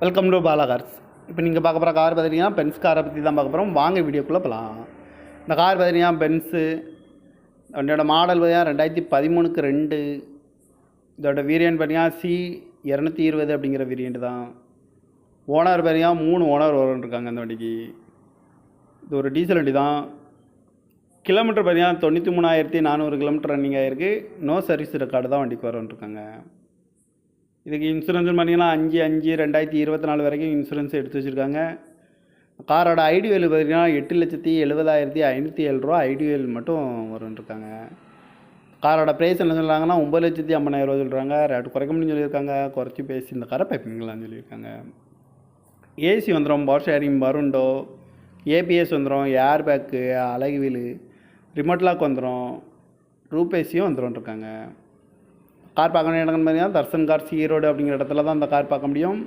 Welcome to Bala cars. இப்போ நீங்கள் பார்க்க போகிற கார் பார்த்துட்டிங்கன்னா பென்ஸ் காரை பற்றி தான் பார்க்க போகிறோம். வாங்க வீடியோக்குள்ளே போகலாம். இந்த கார் பார்த்துட்டிங்கன்னா பென்ஸு வண்டியோட மாடல் பார்த்தீங்கன்னா 2013க்கு 2. இதோட வேரியன்ட் பார்த்தீங்கன்னா C220 அப்படிங்கிற வேரியண்ட் தான். ஓனர் பார்த்தீங்கன்னா 3 ஓனர் இருக்காங்க இந்த வண்டிக்கு. இது ஒரு டீசல் வண்டி தான். கிலோமீட்டர் பார்த்தீங்கன்னா 93,400 கிலோமீட்டர் ரன்னிங் ஆகிருக்கு. நோ சர்வீஸ் ரெக்கார்டு தான் வண்டிக்கு இருக்காங்க. இதுக்கு இன்சூரன்ஸ்னு பார்த்தீங்கன்னா 5/5/2024 வரைக்கும் இன்சூரன்ஸ் எடுத்து வச்சுருக்காங்க. காரோட ஐடி வேல்யூ பார்த்தீங்கன்னா 8,70,507 ரூபா ஐடி வேல்யூ மட்டும் இருக்காங்க. காரோட ப்ரைஸ் என்ன சொல்கிறாங்கன்னா 9,50,000 சொல்கிறாங்க. ரேட்டு குறைக்க முடியும்னு சொல்லியிருக்காங்க. குறைச்சி பேசி இந்த காரை பைப்பிங்களான்னு சொல்லியிருக்காங்க. ஏசி வந்துடும், பவர் ஷேரிங், பருண்டோ, ஏபிஎஸ் வந்துடும், ஏர் பேக்கு, அழகு வீலு, ரிமோட் லாக் வந்துடும், ரூப் ஏசியும் இருக்காங்க. கார் பார்க்க வேண்டிய இடம்னு பார்த்தீங்கன்னா தர்சன் கார்ஸ் ஈரோடு அப்படிங்கிற இடத்துல தான் அந்த கார் பார்க்க முடியும்.